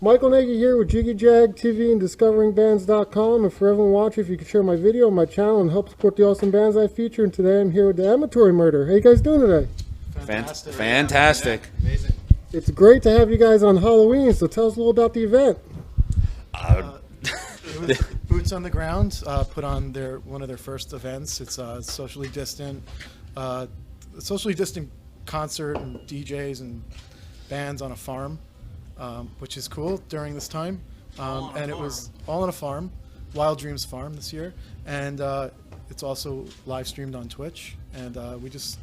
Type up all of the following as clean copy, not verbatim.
Michael Nagy here with Jiggy Jag TV and DiscoveringBands.com. And for everyone watching, if you could share my video on my channel and help support the awesome bands I feature. And today I'm here with the Amatory Murder. How you guys doing today? Fantastic. Yeah, amazing. It's great to have you guys on Halloween, so tell us a little about the event. It was Boots on the Ground put on one of their first events. It's a socially distant concert and DJs and bands on a farm, which is cool during this time. And it was all on a farm, Wild Dreams Farm this year, and it's also live streamed on Twitch. And we just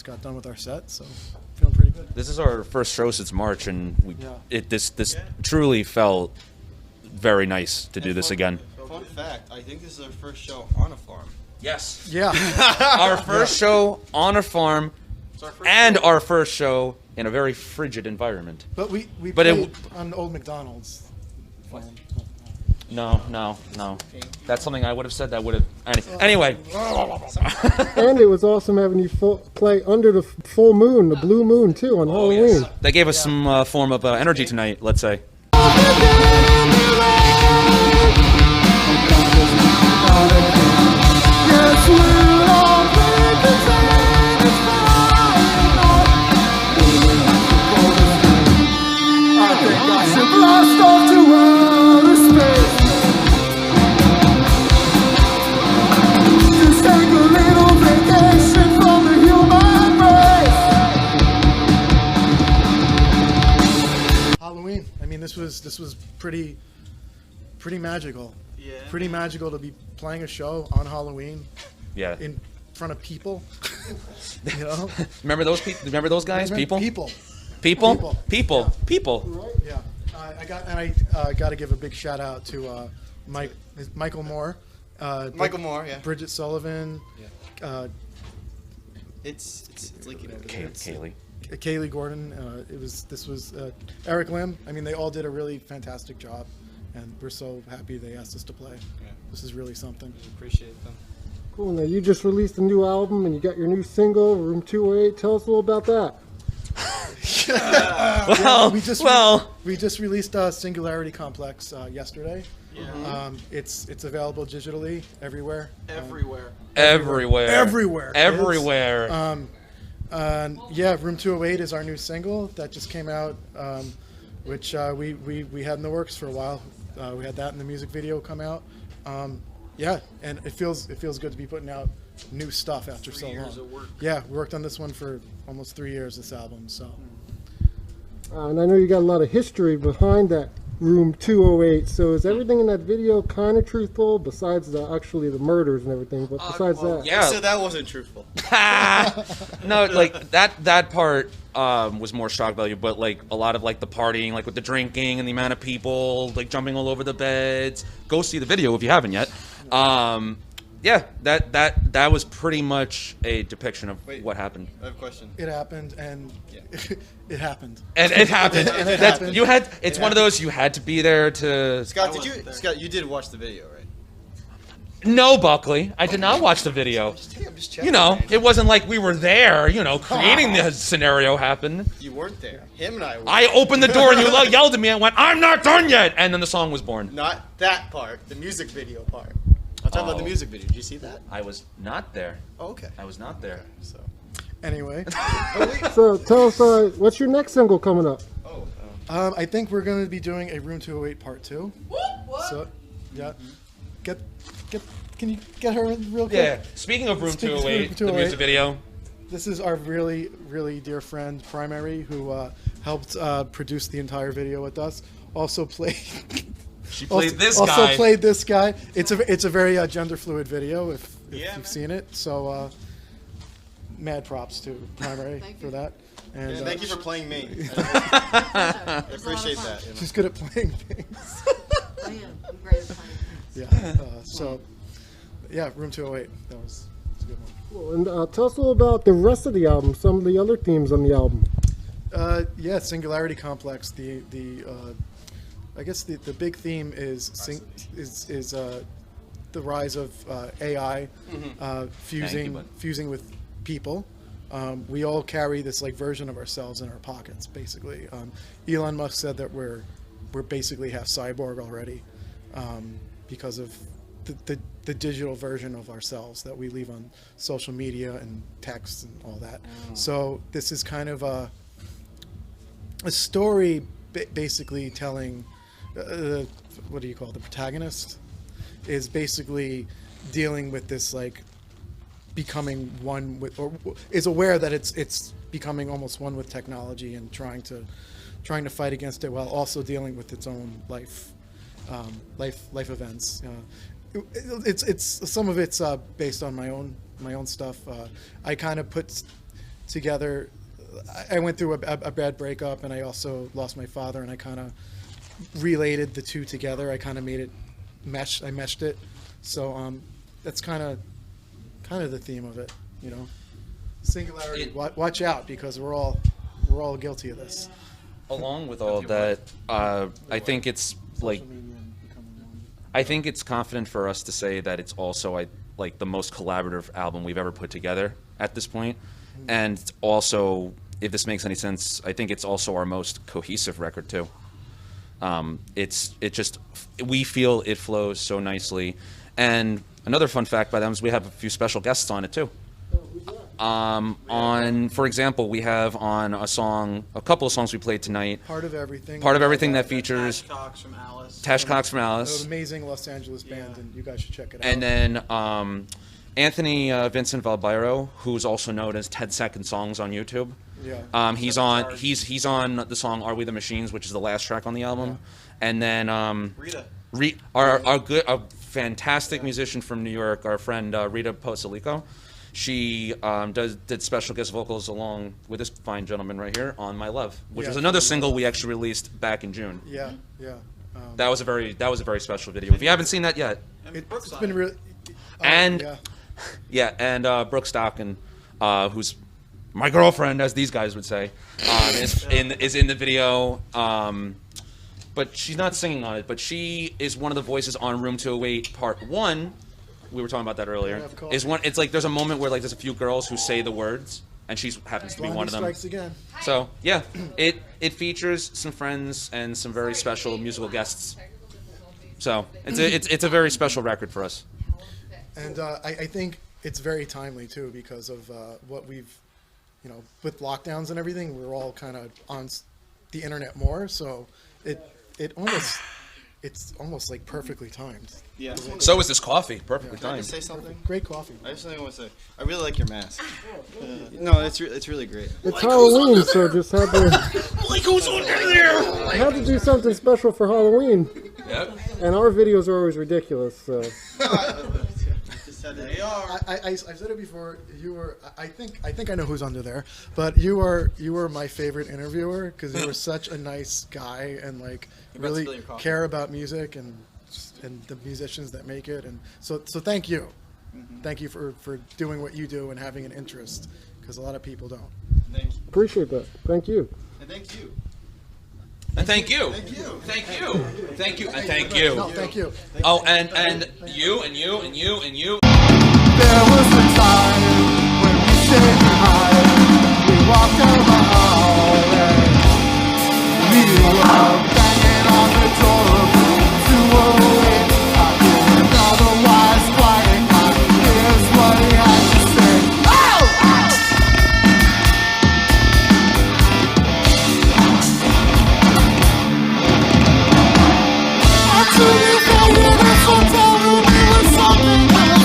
got done with our set, so feeling pretty good. This is our first show since March, and this truly felt very nice to do this again. Fun fact, I think this is our first show on a farm. Yes. Yeah. Our first show on a farm, and our first show in a very frigid environment. But we played on Old McDonald's farm. No. That's something I would have said that would have... Anyway. And it was awesome having you play under the full moon, the blue moon, too, on Halloween. Yes. They gave us some form of energy tonight, let's say. Halloween. I mean, this was pretty magical. Yeah. Pretty magical to be playing a show on Halloween. Yeah. In front of people. You know. Remember those people? Remember those guys? People. People. Yeah. I got to give a big shout out to Michael Moore. Michael Moore, yeah. Bridget Sullivan. Yeah. It's leaking over there. Kaylee. Kaylee Gordon. This was Eric Lim. I mean, they all did a really fantastic job, and we're so happy they asked us to play. Yeah. This is really something. We appreciate them. Cool. Now, you just released a new album, and you got your new single, Room 208. Tell us a little about that. We just released Singularity Complex yesterday. Yeah. It's available digitally everywhere. Everywhere. Room 208 is our new single that just came out, which we had in the works for a while. We had that in the music video come out. And it feels good to be putting out new stuff after so long. 3 years of work. Yeah, we worked on this one for almost 3 years, this album. So. And I know you got a lot of history behind that Room 208. So is everything in that video kind of truthful, besides the murders and everything? But besides that, yeah. So that wasn't truthful. No, like that part was more shock value, but like a lot of like the partying, like with the drinking and the amount of people like jumping all over the beds. Go see the video if you haven't yet. That was pretty much a depiction of what happened. I have a question. It happened, and it happened. And it happened. And it happened. You had. It's one of those you had to be there to. Scott, you did watch the video, right? No, Buckley, I did not watch the video. I'm just checking. You know, it wasn't like we were there. You know, creating the scenario happen. You weren't there. Him and I were. I opened the door and you yelled at me and went, "I'm not done yet!" And then the song was born. Not that part. The music video part. I'm talking about the music video. Did you see that? I was not there. Oh, okay. I was not there. So. Anyway. so tell us, what's your next single coming up? I think we're going to be doing a Room 208 Part 2. What? So, yeah. Can you get her real quick? Yeah. Speaking of Room 208, the music video. This is our really, really dear friend, Primary, who helped produce the entire video with us. Also played... She played this guy. Also played this guy. It's a very gender fluid video if you've seen it. So mad props to Primary for that. And thank you for playing me. I appreciate that. You know. She's good at playing things. I am. I'm great at playing things. Room 208. That was a good one. Cool. And tell us a little about the rest of the album. Some of the other themes on the album. Singularity Complex. I guess the big theme is the rise of AI fusing with people. We all carry this like version of ourselves in our pockets, basically. Elon Musk said that we're we're basically half cyborg already, because of the digital version of ourselves that we leave on social media and text and all that. So this is kind of a story, basically telling, what do you call it? The protagonist is basically dealing with this, like, becoming one with, or is aware that it's becoming almost one with technology and trying to fight against it while also dealing with its own life events. It's some of it's based on my own stuff. I kind of put together. I went through a bad breakup, and I also lost my father, and I kind of related the two together. I kind of made it mesh. I meshed it. So that's kind of the theme of it, you know. Singularity. Watch out, because we're all guilty of this. Along with all of that, I think it's like, I think it's confident for us to say that it's also like the most collaborative album we've ever put together at this point. And also, if this makes any sense, I think it's also our most cohesive record too. We feel it flows so nicely. And another fun fact by them is we have a few special guests on it too. For example, we have on a couple of songs we played tonight. Part of Everything. Part of Everything that features Tash Cox from Alice. Tash Cox from Alice. An amazing Los Angeles band, and you guys should check it out. And then Anthony Vincent Valbairo, who's also known as 10 Second Songs on YouTube. Yeah. He's on the song "Are We the Machines," which is the last track on the album. Yeah. And then Rita. Our fantastic musician from New York, our friend Rita Posilico. She did special guest vocals along with this fine gentleman right here on "My Love," which was another single we actually released back in June. Yeah. That was a very special video. If you haven't seen that yet, it's been really. And Brooke Stockton, who's my girlfriend, as these guys would say, is in the video. But she's not singing on it. But she is one of the voices on Room 208 Part 1. We were talking about that earlier. It's like there's a moment where like there's a few girls who say the words, and she happens to be one of them. Strikes again. So yeah, it features some friends and some very special musical guests. So it's a very special record for us. And I think it's very timely too, because of what we've, you know, with lockdowns and everything, we're all kind of on the internet more. So it's almost like perfectly timed. Yeah. So is this coffee. Perfectly Can I timed. just say something? Great coffee. I just want to say, I really like your mask. No, it's really great. It's Halloween, so just had to Like who's under there? had to do something special for Halloween. Yep. And our videos are always ridiculous, so. They are. I said it before. You were. I think I know who's under there, but you were my favorite interviewer, because you were such a nice guy and like really care about music and the musicians that make it, and so thank you. Thank you for doing what you do and having an interest, because a lot of people don't. Thank you. Appreciate that. Thank you. And thank you. And thank you. Thank you. Thank you. Thank you. And thank you. No, thank you. Oh, and you and you and you and you. There was a time when we said goodbye. We walked down the hall and we were banging on the door of room 208. I couldn't otherwise quiet. Here's what he had to say. Until you found me, this hotel room, it was something else.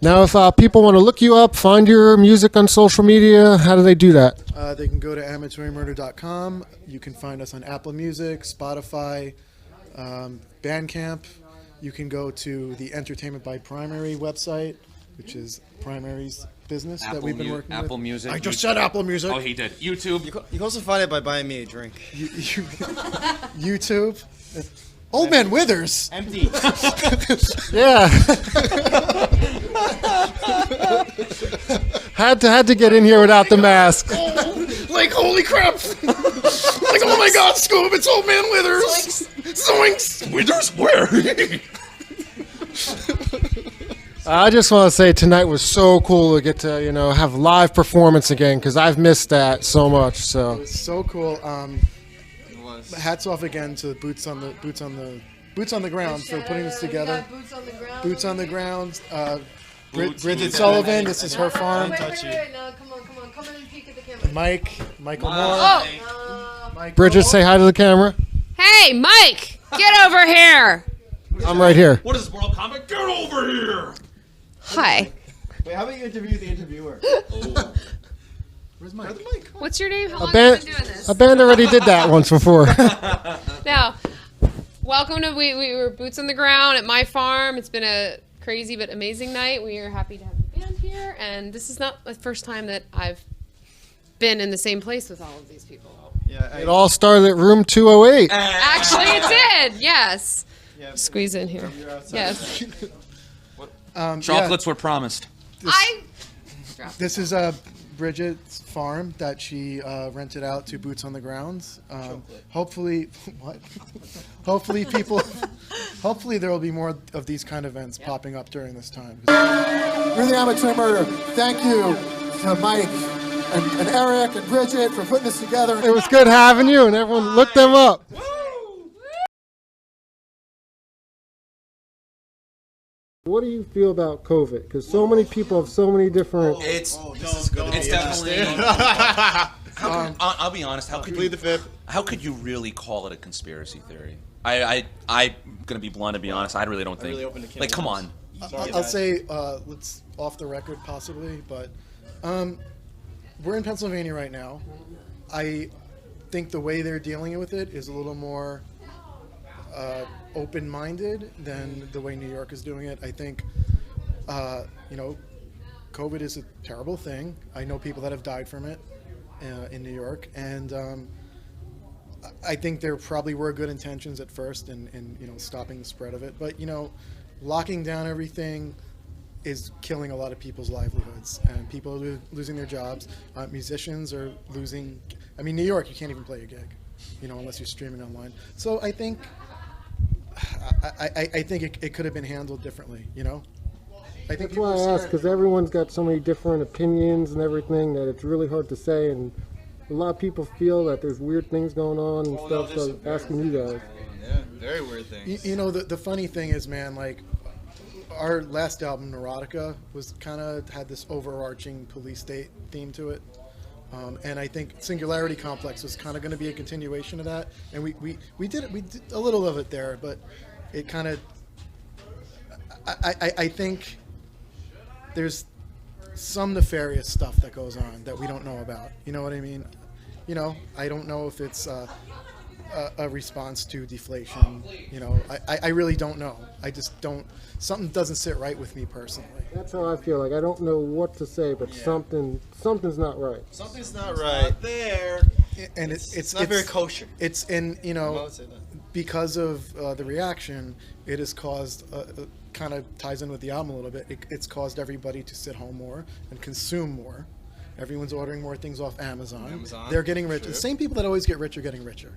Now, if people want to look you up, find your music on social media, how do they do that? They can go to amatorymurder.com. You can find us on Apple Music, Spotify, Bandcamp. You can go to the Entertainment by Primary website, which is Primary's business that we've been working with. Apple Music. I just said Apple Music. Oh, he did. YouTube. You can also find it by buying me a drink. YouTube. Old Man Withers. Empty. Yeah. had to get in here without the mask. Like, holy crap. Like, oh my God, Scoob, it's Old Man Withers. Zoinks. Withers where? I just want to say tonight was so cool to get to, you know, have live performance again because I've missed that so much. So So cool. Hats off again to Boots on the Ground for putting this together. Boots on the ground. Boots on the ground. Bridget Sullivan. This is her farm. Wait, no, come on. Come in and peek at the camera. Michael Moore. Oh, Michael. Bridget, say hi to the camera. Hey, Mike, get over here. I'm right here. What is this, Mortal Kombat? Get over here! Hi. Wait, how about you interview the interviewer? Where's Mike? What's your name? How long A have band, you been doing this? a band already did that once before. Now, welcome to we were Boots on the Ground at my farm. It's been a crazy but amazing night. We are happy to have the band here, and this is not the first time that I've been in the same place with all of these people. Yeah, It all started at room 208. Actually, it did. Yes. yeah, Squeeze in here. you're outside. Yes. Chocolates were promised. This is Bridget's farm that she rented out to Boots on the Ground. Hopefully, what? Hopefully there will be more of these kind of events popping up during this time. We're the Amatory Murder. Thank you to Mike and Eric and Bridget for putting this together. It was good having you, and everyone look them up. What do you feel about COVID? Because so many people have so many different. It's Don't it's be definitely. interested. I'll be honest. How could Plead the fifth. How could you really call it a conspiracy theory? I'm gonna be blunt and be honest. I really don't think. really opened a can Like, of come worms. on. I'll say let's off the record possibly, but we're in Pennsylvania right now. I think the way they're dealing with it is a little more open-minded than the way New York is doing it. I think COVID is a terrible thing. I know people that have died from it in New York, and I think there probably were good intentions at first in stopping the spread of it, but locking down everything is killing a lot of people's livelihoods, and people are losing their jobs. Musicians are losing. I mean, New York, you can't even play a gig, unless you're streaming online. So I think it could have been handled differently. I think That's why I asked, because everyone's got so many different opinions and everything that it's really hard to say, and a lot of people feel that there's weird things going on and stuff. So I'm asking you guys. Yeah, very weird things. The funny thing is, man, like our last album, Neurotica, was kind of had this overarching police state theme to it. And I think Singularity Complex was kind of going to be a continuation of that, and we did a little of it there, but it kind of I think there's some nefarious stuff that goes on that we don't know about. You know what I mean? I don't know if it's a response to deflation. I really don't know. I just don't. Something doesn't sit right with me personally. That's how I feel. Like I don't know what to say, but something's not right. Something's not right there. And It's not very kosher. It's in I would say that. because of the reaction, it has caused kind of ties in with the album a little bit. It's caused everybody to sit home more and consume more. Everyone's ordering more things off Amazon. They're getting rich. True. The same people that always get rich are getting richer.